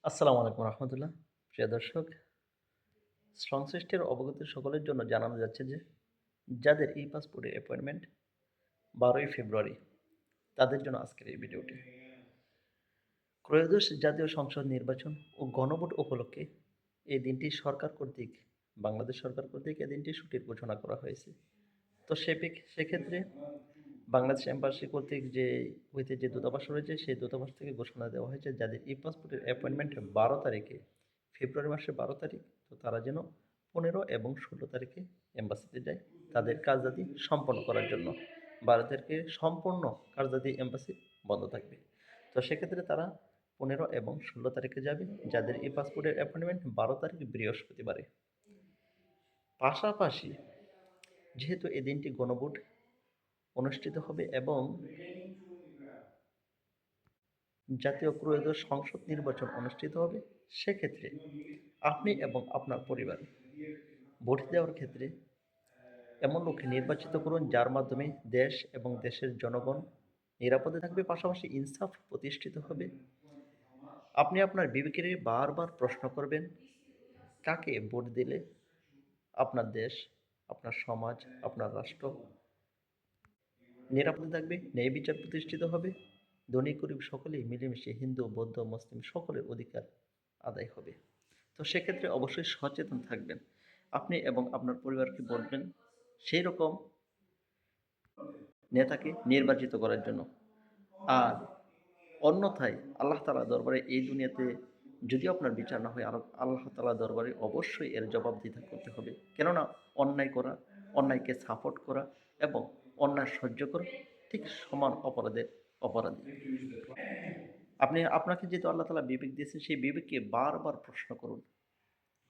আসসালামু আলাইকুম রহমতুল্লাহ। প্রিয় দর্শক, সংশ্লিষ্টের অবগতি সকলের জন্য জানানো যাচ্ছে যে যাদের ই পাসপোর্টের অ্যাপয়েন্টমেন্ট 12ই ফেব্রুয়ারি তাদের জন্য আজকের এই ভিডিওটি। ত্রয়োদশ জাতীয় সংসদ নির্বাচন ও গণভোট উপলক্ষে এই দিনটি বাংলাদেশ সরকার কর্তৃক এই দিনটি ছুটির ঘোষণা করা হয়েছে। তো সেক্ষেত্রে বাংলাদেশ এম্বাসি কর্তৃক যে দূতাবাস রয়েছে সেই দূতাবাস থেকে ঘোষণা দেওয়া হয়েছে যাদের ই পাসপোর্টের অ্যাপয়েন্টমেন্ট 12 তারিখে, ফেব্রুয়ারি মাসের 12 তারিখ, তো তারা যেন 15 এবং 16 তারিখে এম্বাসিতে যায় তাদের কার্যাদি সম্পন্ন করার জন্য। 12 তারিখে সম্পূর্ণ কার্যাদি এম্বাসি বন্ধ থাকবে। তো সেক্ষেত্রে তারা 15 এবং 16 তারিখে যাবে যাদের ই পাসপোর্টের অ্যাপয়েন্টমেন্ট 12 তারিখ বৃহস্পতিবারে। পাশাপাশি যেহেতু এই দিনটি গণভোট অনুষ্ঠিত হবে এবং জাতীয় ত্রয়োদশ সংসদ নির্বাচন অনুষ্ঠিত হবে, সেক্ষেত্রে আপনি এবং আপনার পরিবার ভোট দেওয়ার ক্ষেত্রে এমন লোককে নির্বাচিত করুন যার মাধ্যমে দেশ এবং দেশের জনগণ নিরাপদে থাকবে, পাশাপাশি ইনসাফ প্রতিষ্ঠিত হবে। আপনি আপনার বিবেকের বারবার প্রশ্ন করবেন কাকে ভোট দিলে আপনার দেশ, আপনার সমাজ, আপনার রাষ্ট্র নিরাপদে থাকবে, ন্যায় বিচার প্রতিষ্ঠিত হবে, ধনী গরিব সকলেই মিলেমিশে হিন্দু বৌদ্ধ মুসলিম সকলের অধিকার আদায় হবে। তো সেক্ষেত্রে অবশ্যই সচেতন থাকবেন। আপনি এবং আপনার পরিবারকে বলবেন সেই রকম নেতাকে নির্বাচিত করার জন্য। আর অন্যথায় আল্লাহ তাআলা দরবারে এই দুনিয়াতে যদিও আপনার বিচার না হয়, আল্লাহ তাআলা দরবারে অবশ্যই এর জবাবদিহি করতে হবে। কেননা অন্যায় করা, অন্যায়কে সাপোর্ট করা এবং অন্যায় সহ্য করা ঠিক সমান অপরাধের অপরাধী। আপনাকে যেহেতু আল্লাহ তাআলা বিবেক দিয়েছেন, সেই বিবেককে বারবার প্রশ্ন করুন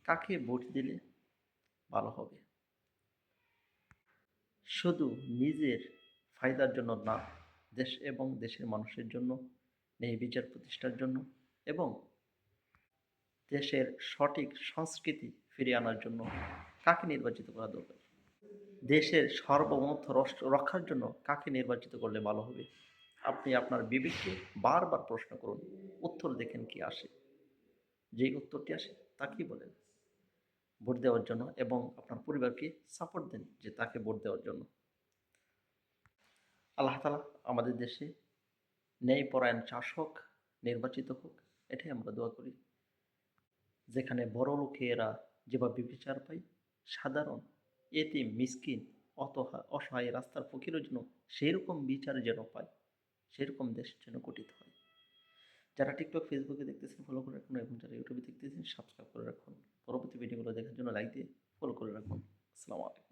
কাকে ভোট দিলে ভালো হবে। শুধু নিজের ফায়দার জন্য না, দেশ এবং দেশের মানুষের জন্য, ন্যায় বিচার প্রতিষ্ঠার জন্য এবং দেশের সঠিক সংস্কৃতি ফিরিয়ে আনার জন্য কাকে নির্বাচিত করা দরকার। দেশের সার্বভৌমত্ব রক্ষার জন্য কাকে নির্বাচিত করলে ভালো হবে। আপনি আপনার বিবেককে বারবার প্রশ্ন করুন, উত্তর দেখেন কি আসে। যেই উত্তরটি আসে তাকেই বলেন ভোট দেওয়ার জন্য এবং আপনার পরিবারকে সাপোর্ট দেন যে তাকে ভোট দেওয়ার জন্য। আল্লাহ তাআলা আমাদের দেশে ন্যায়পরায়ণ শাসক নির্বাচিত হোক, এটাই আমরা দোয়া করি। যেখানে বড় লোকেরা যেভাবে বিচার পায়, সাধারণ এতিম মিসকিন অসহায় রাস্তার ফকিরও যেন সেরকম বিচার যেন পায়, সেরকম দেশ যেন গঠিত হয়। যারা টিকটক ফেসবুকে দেখতেছেন ফলো করে রাখুন এবং যারা ইউটিউবে দেখতেছেন সাবস্ক্রাইব করে রাখুন। পরবর্তী ভিডিওগুলো দেখার জন্য লাইক দিয়ে ফলো করে রাখুন। আসসালামু আলাইকুম।